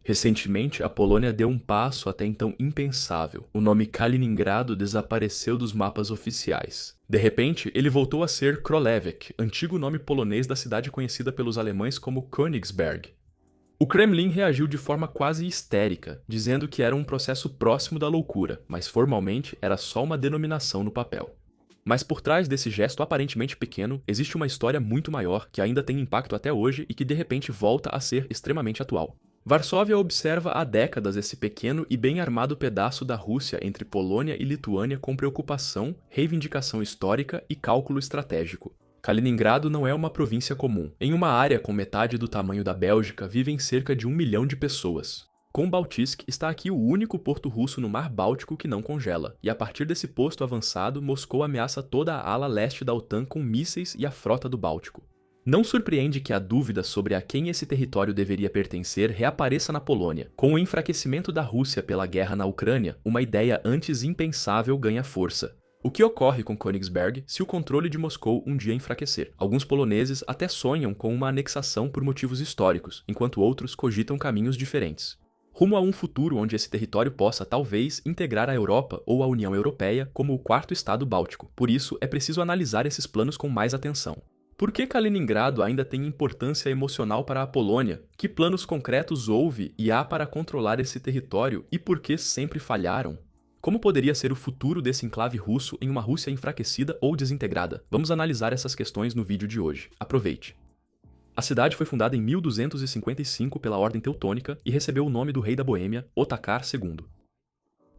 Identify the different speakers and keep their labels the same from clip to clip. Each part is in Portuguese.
Speaker 1: Recentemente, a Polônia deu um passo até então impensável. O nome Kaliningrado desapareceu dos mapas oficiais. De repente, ele voltou a ser Królewek, antigo nome polonês da cidade conhecida pelos alemães como Königsberg. O Kremlin reagiu de forma quase histérica, dizendo que era um processo próximo da loucura, mas formalmente era só uma denominação no papel. Mas por trás desse gesto aparentemente pequeno, existe uma história muito maior que ainda tem impacto até hoje e que de repente volta a ser extremamente atual. Varsóvia observa há décadas esse pequeno e bem armado pedaço da Rússia entre Polônia e Lituânia com preocupação, reivindicação histórica e cálculo estratégico. Kaliningrado não é uma província comum. Em uma área com metade do tamanho da Bélgica vivem cerca de 1 milhão de pessoas. Kombaltsk está aqui o único porto russo no Mar Báltico que não congela, e a partir desse posto avançado, Moscou ameaça toda a ala leste da OTAN com mísseis e a frota do Báltico. Não surpreende que a dúvida sobre a quem esse território deveria pertencer reapareça na Polônia. Com o enfraquecimento da Rússia pela guerra na Ucrânia, uma ideia antes impensável ganha força. O que ocorre com Königsberg se o controle de Moscou um dia enfraquecer? Alguns poloneses até sonham com uma anexação por motivos históricos, enquanto outros cogitam caminhos diferentes. Rumo a um futuro onde esse território possa, talvez, integrar a Europa ou a União Europeia como o quarto estado báltico. Por isso, é preciso analisar esses planos com mais atenção. Por que Kaliningrado ainda tem importância emocional para a Polônia? Que planos concretos houve e há para controlar esse território e por que sempre falharam? Como poderia ser o futuro desse enclave russo em uma Rússia enfraquecida ou desintegrada? Vamos analisar essas questões no vídeo de hoje. Aproveite! A cidade foi fundada em 1255 pela Ordem Teutônica e recebeu o nome do rei da Boêmia, Otakar II.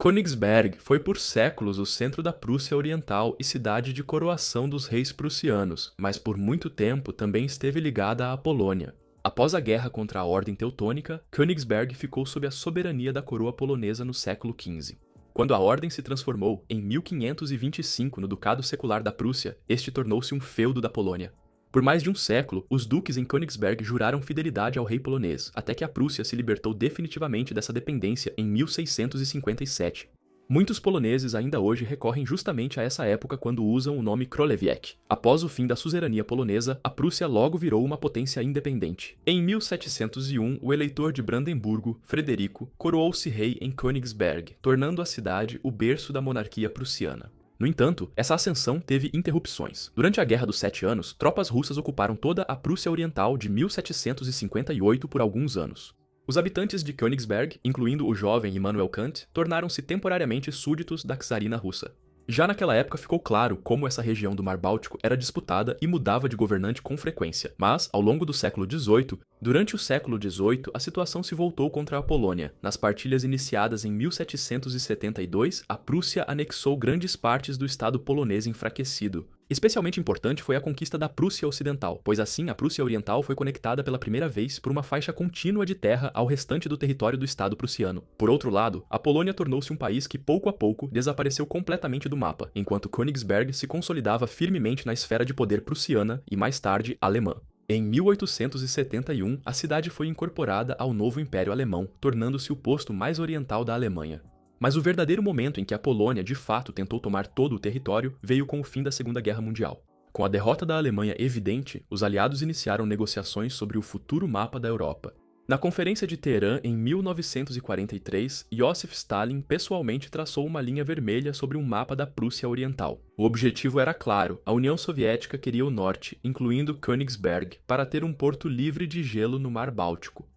Speaker 1: Königsberg foi por séculos o centro da Prússia Oriental e cidade de coroação dos reis prussianos, mas por muito tempo também esteve ligada à Polônia. Após a guerra contra a Ordem Teutônica, Königsberg ficou sob a soberania da coroa polonesa no século XV. Quando a Ordem se transformou em 1525 no Ducado Secular da Prússia, este tornou-se um feudo da Polônia. Por mais de um século, os duques em Königsberg juraram fidelidade ao rei polonês, até que a Prússia se libertou definitivamente dessa dependência em 1657. Muitos poloneses ainda hoje recorrem justamente a essa época quando usam o nome Królewek. Após o fim da suzerania polonesa, a Prússia logo virou uma potência independente. Em 1701, o eleitor de Brandemburgo, Frederico, coroou-se rei em Königsberg, tornando a cidade o berço da monarquia prussiana. No entanto, essa ascensão teve interrupções. Durante a Guerra dos 7 Anos, tropas russas ocuparam toda a Prússia Oriental de 1758 por alguns anos. Os habitantes de Königsberg, incluindo o jovem Immanuel Kant, tornaram-se temporariamente súditos da czarina russa. Já naquela época ficou claro como essa região do Mar Báltico era disputada e mudava de governante com frequência. Mas, ao longo do século XVIII, durante o século XVIII, a situação se voltou contra a Polônia. Nas partilhas iniciadas em 1772, a Prússia anexou grandes partes do estado polonês enfraquecido. Especialmente importante foi a conquista da Prússia Ocidental, pois assim a Prússia Oriental foi conectada pela primeira vez por uma faixa contínua de terra ao restante do território do estado prussiano. Por outro lado, a Polônia tornou-se um país que pouco a pouco desapareceu completamente do mapa, enquanto Königsberg se consolidava firmemente na esfera de poder prussiana e mais tarde alemã. Em 1871, a cidade foi incorporada ao novo Império Alemão, tornando-se o posto mais oriental da Alemanha. Mas o verdadeiro momento em que a Polônia de fato tentou tomar todo o território veio com o fim da Segunda Guerra Mundial. Com a derrota da Alemanha evidente, os aliados iniciaram negociações sobre o futuro mapa da Europa. Na Conferência de Teherã, em 1943, Iosif Stalin pessoalmente traçou uma linha vermelha sobre um mapa da Prússia Oriental. O objetivo era claro: a União Soviética queria o norte, incluindo Königsberg, para ter um porto livre de gelo no Mar Báltico.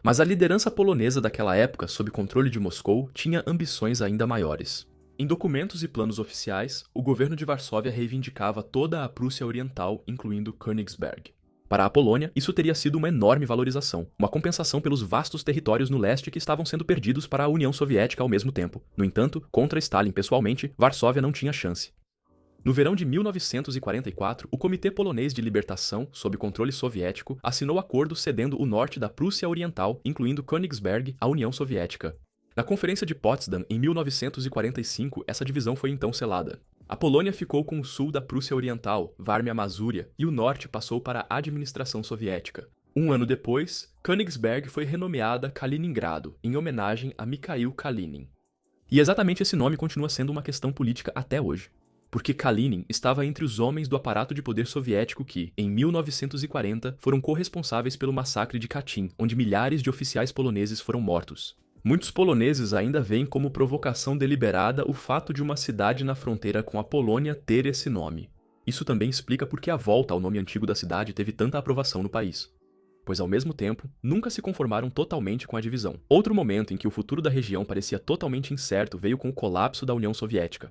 Speaker 1: Mas a liderança polonesa daquela época, sob controle de Moscou, tinha ambições ainda maiores. Em documentos e planos oficiais, o governo de Varsóvia reivindicava toda a Prússia Oriental, incluindo Königsberg. Para a Polônia, isso teria sido uma enorme valorização, uma compensação pelos vastos territórios no leste que estavam sendo perdidos para a União Soviética ao mesmo tempo. No entanto, contra Stalin pessoalmente, Varsóvia não tinha chance. No verão de 1944, o Comitê Polonês de Libertação, sob controle soviético, assinou acordo cedendo o norte da Prússia Oriental, incluindo Königsberg, à União Soviética. Na Conferência de Potsdam, em 1945, essa divisão foi então selada. A Polônia ficou com o sul da Prússia Oriental, Vármia-Mazúria, e o norte passou para a administração soviética. Um ano depois, Königsberg foi renomeada Kaliningrado, em homenagem a Mikhail Kalinin. E exatamente esse nome continua sendo uma questão política até hoje. porque Kalinin estava entre os homens do aparato de poder soviético que, em 1940, foram corresponsáveis pelo massacre de Katyn, onde milhares de oficiais poloneses foram mortos. Muitos poloneses ainda veem como provocação deliberada o fato de uma cidade na fronteira com a Polônia ter esse nome. Isso também explica por que a volta ao nome antigo da cidade teve tanta aprovação no país. Pois, ao mesmo tempo, nunca se conformaram totalmente com a divisão. Outro momento em que o futuro da região parecia totalmente incerto veio com o colapso da União Soviética.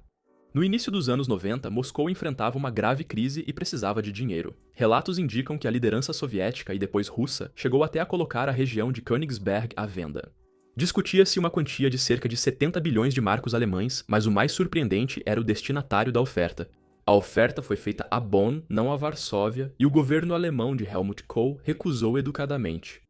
Speaker 1: No início dos anos 90, Moscou enfrentava uma grave crise e precisava de dinheiro. Relatos indicam que a liderança soviética e depois russa chegou até a colocar a região de Königsberg à venda. Discutia-se uma quantia de cerca de 70 bilhões de marcos alemães, mas o mais surpreendente era o destinatário da oferta. A oferta foi feita a Bonn, não a Varsóvia, e o governo alemão de Helmut Kohl recusou educadamente.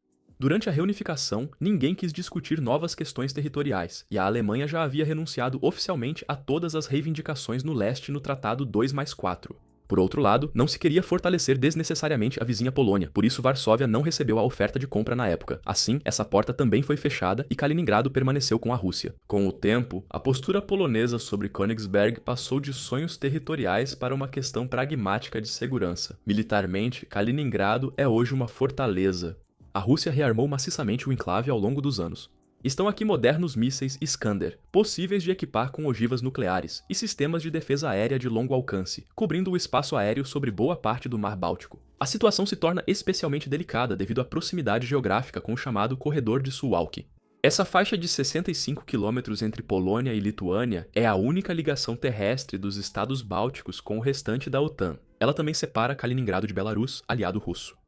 Speaker 1: Durante a reunificação, ninguém quis discutir novas questões territoriais, e a Alemanha já havia renunciado oficialmente a todas as reivindicações no leste no Tratado 2+4. Por outro lado, não se queria fortalecer desnecessariamente a vizinha Polônia, por isso Varsóvia não recebeu a oferta de compra na época. Assim, essa porta também foi fechada e Kaliningrado permaneceu com a Rússia. Com o tempo, a postura polonesa sobre Königsberg passou de sonhos territoriais para uma questão pragmática de segurança. Militarmente, Kaliningrado é hoje uma fortaleza. A Rússia rearmou maciçamente o enclave ao longo dos anos. Estão aqui modernos mísseis Iskander, possíveis de equipar com ogivas nucleares, e sistemas de defesa aérea de longo alcance, cobrindo o espaço aéreo sobre boa parte do Mar Báltico. A situação se torna especialmente delicada devido à proximidade geográfica com o chamado Corredor de Suwałki. Essa faixa de 65 km entre Polônia e Lituânia é a única ligação terrestre dos estados bálticos com o restante da OTAN. Ela também separa Kaliningrado de Belarus, aliado russo.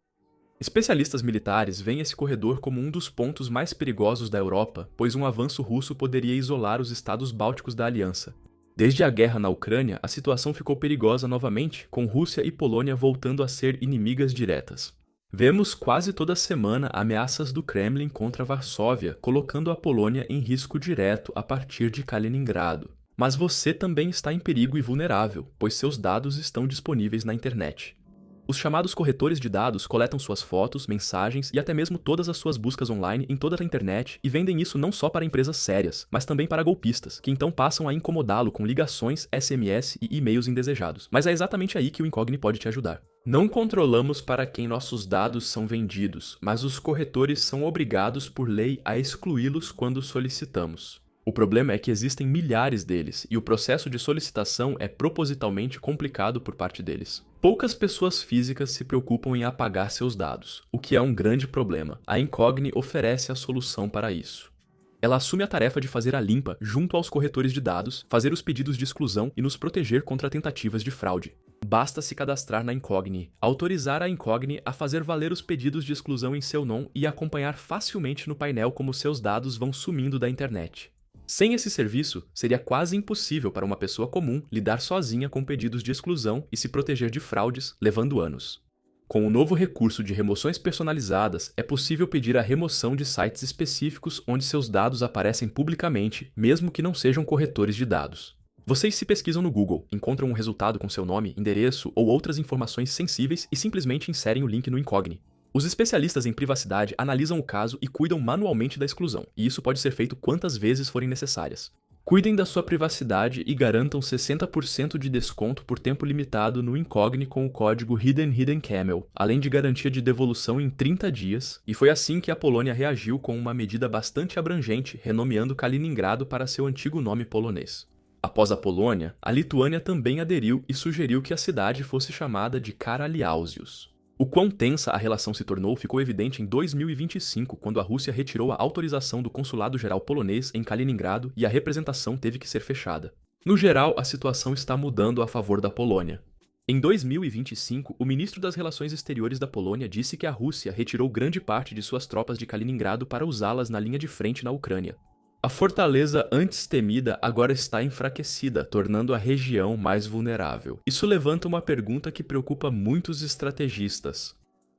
Speaker 1: Especialistas militares veem esse corredor como um dos pontos mais perigosos da Europa, pois um avanço russo poderia isolar os estados bálticos da aliança. Desde a guerra na Ucrânia, a situação ficou perigosa novamente, com Rússia e Polônia voltando a ser inimigas diretas. Vemos quase toda semana ameaças do Kremlin contra Varsóvia, colocando a Polônia em risco direto a partir de Kaliningrado. Mas você também está em perigo e vulnerável, pois seus dados estão disponíveis na internet. Os chamados corretores de dados coletam suas fotos, mensagens e até mesmo todas as suas buscas online em toda a internet e vendem isso não só para empresas sérias, mas também para golpistas, que então passam a incomodá-lo com ligações, SMS e e-mails indesejados. Mas é exatamente aí que o Incogni pode te ajudar. Não controlamos para quem nossos dados são vendidos, mas os corretores são obrigados por lei a excluí-los quando solicitamos. O problema é que existem milhares deles, e o processo de solicitação é propositalmente complicado por parte deles. Poucas pessoas físicas se preocupam em apagar seus dados, o que é um grande problema. A Incogni oferece a solução para isso. Ela assume a tarefa de fazer a limpa junto aos corretores de dados, fazer os pedidos de exclusão e nos proteger contra tentativas de fraude. Basta se cadastrar na Incogni, autorizar a Incogni a fazer valer os pedidos de exclusão em seu nome e acompanhar facilmente no painel como seus dados vão sumindo da internet. Sem esse serviço, seria quase impossível para uma pessoa comum lidar sozinha com pedidos de exclusão e se proteger de fraudes, levando anos. Com o novo recurso de remoções personalizadas, é possível pedir a remoção de sites específicos onde seus dados aparecem publicamente, mesmo que não sejam corretores de dados. Vocês se pesquisam no Google, encontram um resultado com seu nome, endereço ou outras informações sensíveis e simplesmente inserem o link no Incogni. Os especialistas em privacidade analisam o caso e cuidam manualmente da exclusão, e isso pode ser feito quantas vezes forem necessárias. Cuidem da sua privacidade e garantam 60% de desconto por tempo limitado no Incogni com o código HiddenCamel, além de garantia de devolução em 30 dias, e foi assim que a Polônia reagiu com uma medida bastante abrangente, renomeando Kaliningrado para seu antigo nome polonês. Após a Polônia, a Lituânia também aderiu e sugeriu que a cidade fosse chamada de Karaliauzius. O quão tensa a relação se tornou ficou evidente em 2025, quando a Rússia retirou a autorização do consulado-geral polonês em Kaliningrado e a representação teve que ser fechada. No geral, a situação está mudando a favor da Polônia. Em 2025, o ministro das Relações Exteriores da Polônia disse que a Rússia retirou grande parte de suas tropas de Kaliningrado para usá-las na linha de frente na Ucrânia. A fortaleza antes temida agora está enfraquecida, tornando a região mais vulnerável. Isso levanta uma pergunta que preocupa muitos estrategistas.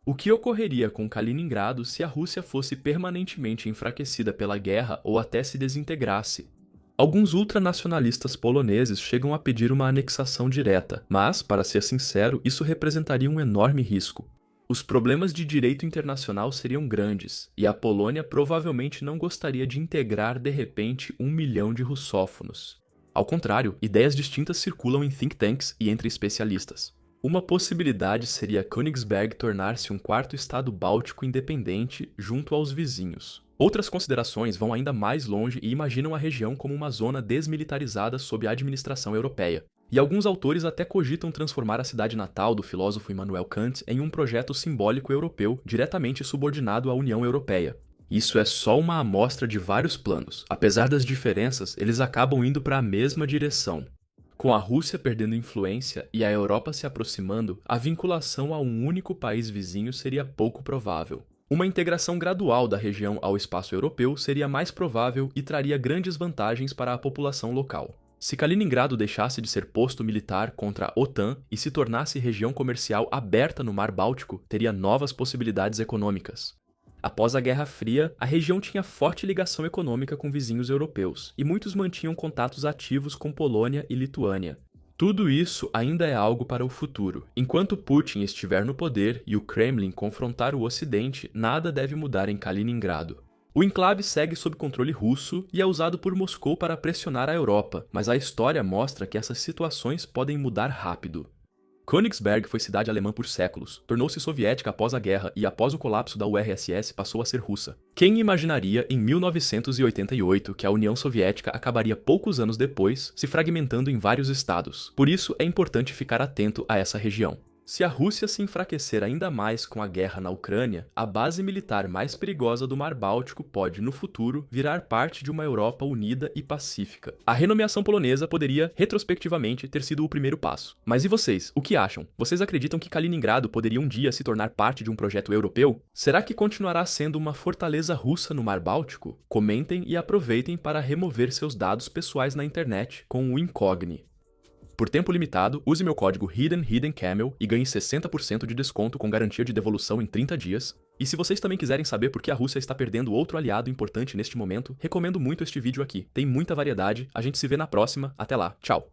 Speaker 1: O que ocorreria com Kaliningrado se a Rússia fosse permanentemente enfraquecida pela guerra ou até se desintegrasse? Alguns ultranacionalistas poloneses chegam a pedir uma anexação direta, mas, para ser sincero, isso representaria um enorme risco. Os problemas de direito internacional seriam grandes, e a Polônia provavelmente não gostaria de integrar de repente 1 milhão de russófonos. Ao contrário, ideias distintas circulam em think tanks e entre especialistas. Uma possibilidade seria Königsberg tornar-se um quarto estado báltico independente junto aos vizinhos. Outras considerações vão ainda mais longe e imaginam a região como uma zona desmilitarizada sob a administração europeia. E alguns autores até cogitam transformar a cidade natal do filósofo Immanuel Kant em um projeto simbólico europeu diretamente subordinado à União Europeia. Isso é só uma amostra de vários planos. Apesar das diferenças, eles acabam indo para a mesma direção. Com a Rússia perdendo influência e a Europa se aproximando, a vinculação a um único país vizinho seria pouco provável. Uma integração gradual da região ao espaço europeu seria mais provável e traria grandes vantagens para a população local. Se Kaliningrado deixasse de ser posto militar contra a OTAN e se tornasse região comercial aberta no Mar Báltico, teria novas possibilidades econômicas. Após a Guerra Fria, a região tinha forte ligação econômica com vizinhos europeus, e muitos mantinham contatos ativos com Polônia e Lituânia. Tudo isso ainda é algo para o futuro. Enquanto Putin estiver no poder e o Kremlin confrontar o Ocidente, nada deve mudar em Kaliningrado. O enclave segue sob controle russo e é usado por Moscou para pressionar a Europa, mas a história mostra que essas situações podem mudar rápido. Königsberg foi cidade alemã por séculos, tornou-se soviética após a guerra e após o colapso da URSS passou a ser russa. Quem imaginaria em 1988 que a União Soviética acabaria poucos anos depois, se fragmentando em vários estados? Por isso é importante ficar atento a essa região. Se a Rússia se enfraquecer ainda mais com a guerra na Ucrânia, a base militar mais perigosa do Mar Báltico pode, no futuro, virar parte de uma Europa unida e pacífica. A renomeação polonesa poderia, retrospectivamente, ter sido o primeiro passo. Mas e vocês? O que acham? Vocês acreditam que Kaliningrado poderia um dia se tornar parte de um projeto europeu? Será que continuará sendo uma fortaleza russa no Mar Báltico? Comentem e aproveitem para remover seus dados pessoais na internet com o Incogni. Por tempo limitado, use meu código HiddenCamel e ganhe 60% de desconto com garantia de devolução em 30 dias. E se vocês também quiserem saber por que a Rússia está perdendo outro aliado importante neste momento, recomendo muito este vídeo aqui. Tem muita variedade, a gente se vê na próxima, até lá, tchau!